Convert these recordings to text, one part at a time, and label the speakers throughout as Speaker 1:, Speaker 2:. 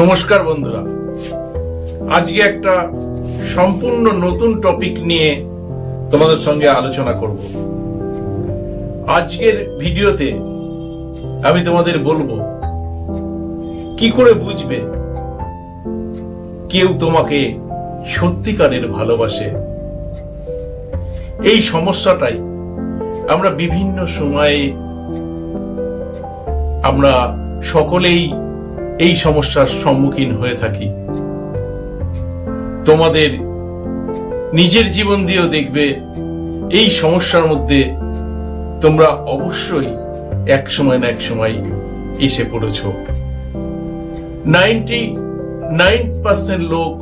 Speaker 1: নমস্কার বন্ধুরা, আজকে একটা সম্পূর্ণ নতুন টপিক নিয়ে তোমাদের সঙ্গে আলোচনা করব। আজকের ভিডিওতে আমি তোমাদের বলবো কি করে বুঝবে কেউ তোমাকে সত্যিকারের ভালোবাসে। এই সমস্যাটাই আমরা বিভিন্ন সময়ে আমরা সকলেই এই সমস্যার সম্মুখীন হয়ে থাকি। তোমাদের নিজের জীবন দিয়েও দেখবে এই সমস্যার মধ্যে তোমরা অবশ্যই এক সময় না এক সময় এসে পড়েছ। 99% লোক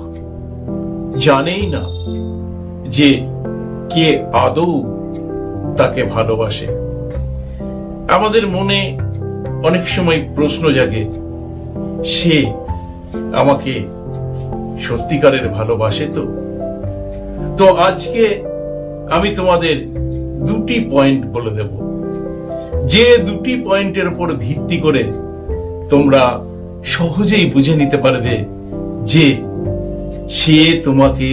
Speaker 1: জানেই না যে কে আদৌ তাকে ভালোবাসে। আমাদের মনে অনেক সময় প্রশ্ন জাগে, সে আমাকে সত্যিকারের ভালোবাসে তো আজকে আমি তোমাদের দুটি পয়েন্ট বলে দেব, যে দুটি পয়েন্টের উপর ভিত্তি করে তোমরা সহজেই বুঝে নিতে পারবে যে সে তোমাকে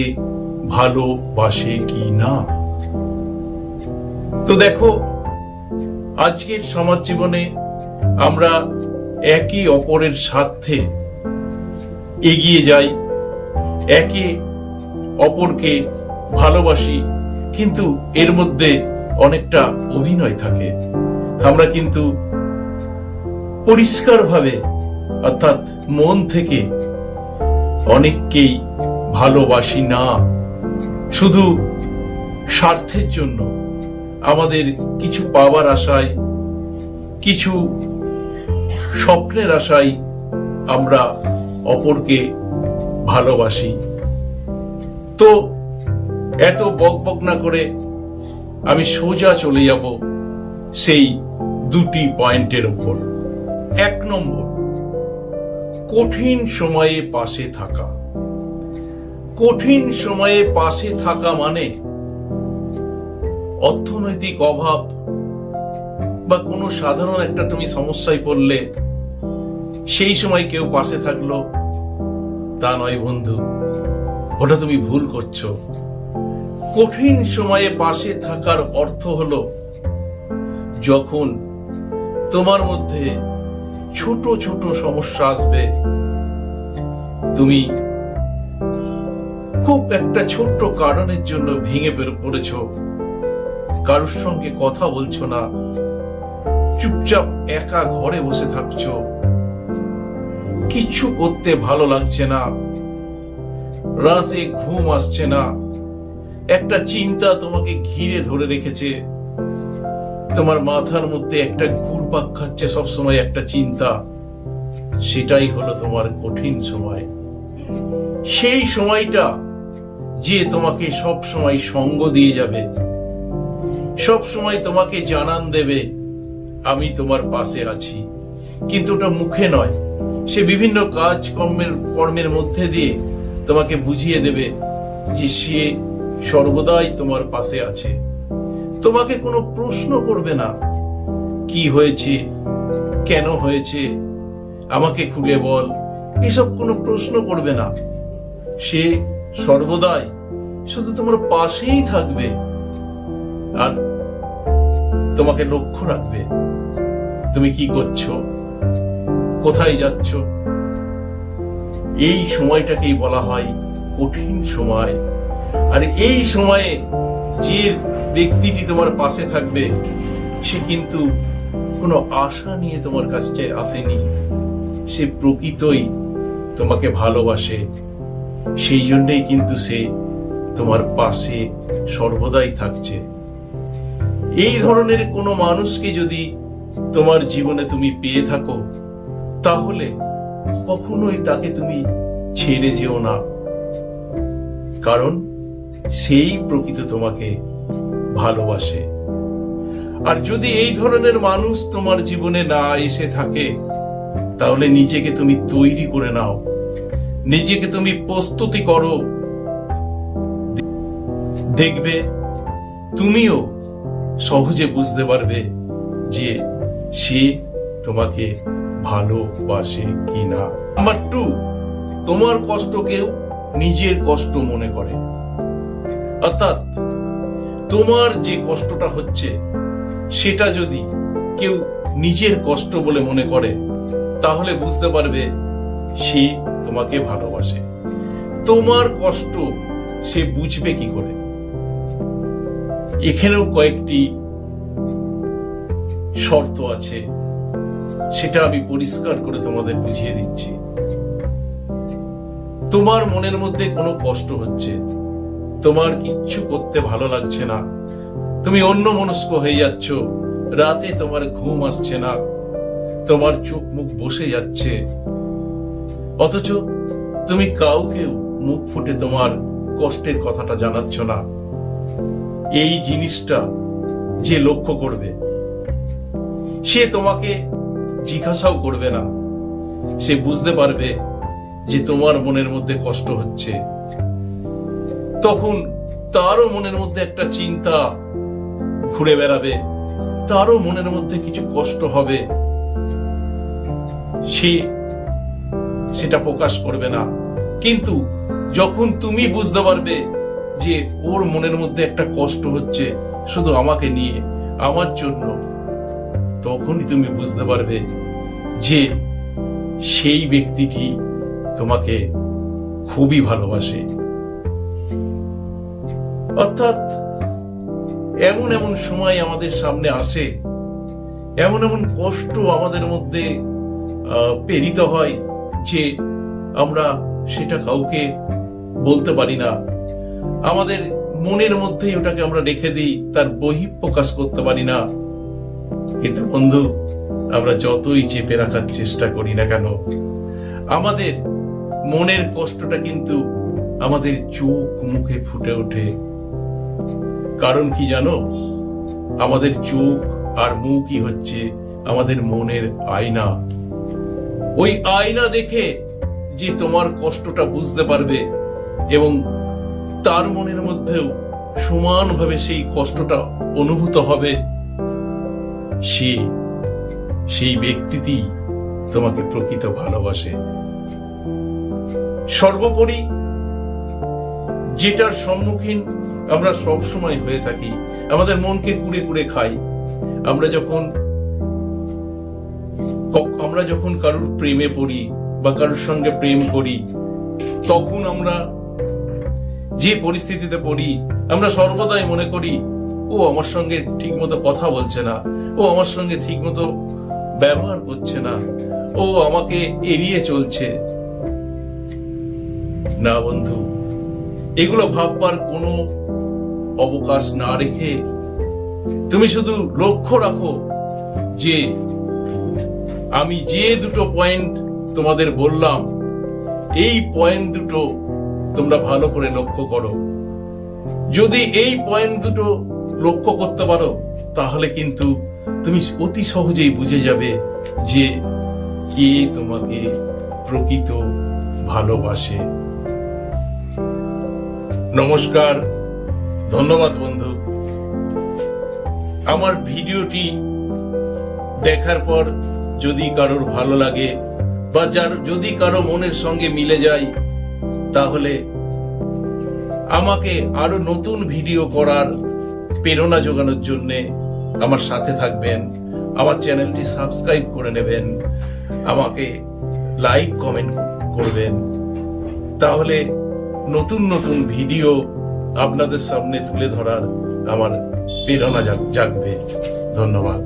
Speaker 1: ভালোবাসে কি না। তো দেখো, আজকের সমাজ জীবনে আমরা একে অপরের স্বার্থে এগিয়ে যাই, একে অপরকে ভালোবাসি, কিন্তু এর মধ্যে অনেকটা অভিনয় থাকে। আমরা কিন্তু পরিষ্কারভাবে অর্থাৎ মন থেকে অনেককেই ভালোবাসি না। শুধু স্বার্থের জন্য, আমাদের কিছু পাওয়ার আশায়, কিছু স্বপ্নের আশায় আমরা অপরকে ভালোবাসি। তো এত বকবক না করে আমি সোজা চলে যাব সেই দুটি পয়েন্টের উপর। 1 নম্বর, কঠিন সময়ে পাশে থাকা। কঠিন সময়ে পাশে থাকা মানে অর্থনৈতিক অভাব বা কোনো সাধারণ একটা তুমি সমস্যায় পড়লে সেই সময় কেউ পাশে থাকলো তা নয় বন্ধু, ওটা তুমি ভুল করছো। কঠিন সময়ে পাশে থাকার অর্থ হলো যখন তোমার মধ্যে ছোট ছোট সমস্যা আসবে, তুমি খুব একটা ছোট্ট কারণের জন্য ভেঙে পড়েছ, কারোর সঙ্গে কথা বলছো না, চুপচাপ একা ঘরে বসে থাকছো, কিচ্ছু করতে ভালো লাগছে না, রাতে ঘুম আসছে না, একটা চিন্তা তোমাকে ঘিরে ধরে রেখেছে, তোমার মাথার মধ্যে একটা ঘুরপাক খাচ্ছে সবসময় একটা চিন্তা। সেটাই হলো তোমার কঠিন সময়। সেই সময়টা যে তোমাকে সব সময় সঙ্গ দিয়ে যাবে, সব সময় তোমাকে জানান দেবে আমি তোমার পাশে আছি, কিন্তু ওটা মুখে নয়, সে বিভিন্ন কাজ কর্মের মধ্যে দিয়ে তোমাকে বুঝিয়ে দেবে যে সে সর্বদাই তোমার পাশে আছে। তোমাকে কোনো প্রশ্ন করবে না, কি হয়েছে, কেন হয়েছে, আমাকে খুলে বল, এসব কোনো প্রশ্ন করবে না। সে সর্বদাই শুধু তোমার পাশেই থাকবে আর তোমাকে লক্ষ্য রাখবে তুমি কি করছো, কোথায় যাচ্ছ। এই সময়টাকেই বলা হয় কঠিন সময়। আর এই সময়ে যে ব্যক্তিটি তোমার পাশে থাকবে সে কিন্তু কোনো আশা নিয়ে তোমার কাছে আসেনি, সে প্রকৃতই তোমাকে ভালোবাসে। সেই জন্যই কিন্তু সে তোমার পাশে সর্বদাই থাকছে। এই ধরনের কোনো মানুষকে যদি তোমার জীবনে তুমি পেয়ে থাকো, তাহলে কখনোই তাকে তুমি ছেড়ে যেও না, কারণ সেই প্রকৃত তোমাকে ভালোবাসে। আর যদি এই ধরনের মানুষ তোমার জীবনে না এসে থাকে, তাহলে নিজেকে তুমি তৈরি করে নাও, নিজেকে তুমি প্রস্তুতি করো। দেখবে তুমিও সহজে বুঝতে পারবে যে সে তোমাকে ভালোবাসে কিনা। নাম্বার 2, তোমার কষ্টকেও নিজের কষ্ট মনে করে। অর্থাৎ তোমার যে কষ্টটা হচ্ছে সেটা যদি কেউ নিজের কষ্ট বলে মনে করে, তাহলে বুঝতে পারবে সে তোমাকে ভালোবাসে। তোমার কষ্ট সে বুঝবে কি করে? এখানেও কয়েকটি শর্ত আছে, সেটা আমি পরিষ্কার করে তোমাদের বুঝিয়ে দিচ্ছি। তোমার মনের মধ্যে কোনো কষ্ট হচ্ছে, তোমার কিচ্ছু করতে ভালো লাগছে না, তুমি অন্যমনস্ক হয়ে যাচ্ছ, রাতে তোমার ঘুম আসছে না, তোমার চোখ মুখ বসে যাচ্ছে, অথচ তুমি কাউকেও মুখ ফুটে তোমার কষ্টের কথাটা জানাচ্ছ না। এই জিনিসটা যে লক্ষ্য করবে, সে তোমাকে জিজ্ঞাসাও করবে না, সে বুঝতে পারবে যে তোমার মনের মধ্যে কষ্ট হচ্ছে। তখন তারও মনের মধ্যে একটা চিন্তা ঘুরে বেড়াবে, তারও মনের মধ্যে কিছু কষ্ট হবে, সে সেটা প্রকাশ করবে না। কিন্তু যখন তুমি বুঝতে পারবে যে ওর মনের মধ্যে একটা কষ্ট হচ্ছে শুধু আমাকে নিয়ে, আমার জন্য, তখনই তুমি বুঝতে পারবে যে সেই ব্যক্তিটি তোমাকে খুবই ভালোবাসে। অর্থাৎ এমন এমন সময় আমাদের সামনে আসে, এমন এমন কষ্ট আমাদের মধ্যে প্রেরিত হয় যে আমরা সেটা কাউকে বলতে পারি না, আমাদের মনের মধ্যেই ওটাকে আমরা রেখে দিই, তার বহিঃপ্রকাশ করতে পারি না। কিন্তু বন্ধু, আমরা যতই চেপে রাখার চেষ্টা করি না কেন, আমাদের মনের কষ্টটা কিন্তু আমাদের চোখ মুখে ফুটে ওঠে। কারণ কি জানো? আমাদের চোখ আর মুখই হচ্ছে আমাদের মনের আয়না। ওই আয়না দেখে যে তোমার কষ্টটা বুঝতে পারবে এবং তার মনের মধ্যেও সমানভাবে সেই কষ্টটা অনুভূত হবে, সেই ব্যক্তিটি তোমাকে প্রকৃত ভালোবাসে। সর্বোপরি যেটার সম্মুখীন আমরা সব সময় হয়ে থাকি, আমাদের মনকে কুড়ে কুড়ে খাই। আমরা যখন কারোর প্রেমে পড়ি বা কারোর সঙ্গে প্রেম করি, তখন আমরা যে পরিস্থিতিতে পড়ি, আমরা সর্বদাই মনে করি ও আমার সঙ্গে ঠিক মতো কথা বলছে না, ও আমার সঙ্গে ঠিক মতো ব্যবহার করছে না, ও আমাকে এড়িয়ে চলছে। না বন্ধু, এগুলো ভাববার কোনো অবকাশ না রেখে তুমি শুধু লক্ষ্য রাখো যে আমি যে দুটো পয়েন্ট তোমাদের বললাম, এই পয়েন্ট দুটো তোমরা ভালো করে লক্ষ্য করো। যদি এই পয়েন্ট দুটো লক্ষ্য করতে পারো, তাহলে কিন্তু তুমি অতি সহজেই বুঝে যাবে যে কে তোমাকে প্রকৃত ভালোবাসে। নমস্কার, ধন্যবাদ বন্ধু। আমার ভিডিওটি দেখার পর যদি কারোর ভালো লাগে বা যদি কারো মনের সঙ্গে মিলে যায়, তাহলে আমাকে আরো নতুন ভিডিও করার প্রেরণা যোগানোর জন্য আমার সাথে থাকবেন, আমার চ্যানেলটি সাবস্ক্রাইব করে নেবেন, আমাকে লাইক কমেন্ট করবেন। তাহলে নতুন নতুন ভিডিও আপনাদের সামনে তুলে ধরার আমার প্রেরণা জাগবে। ধন্যবাদ।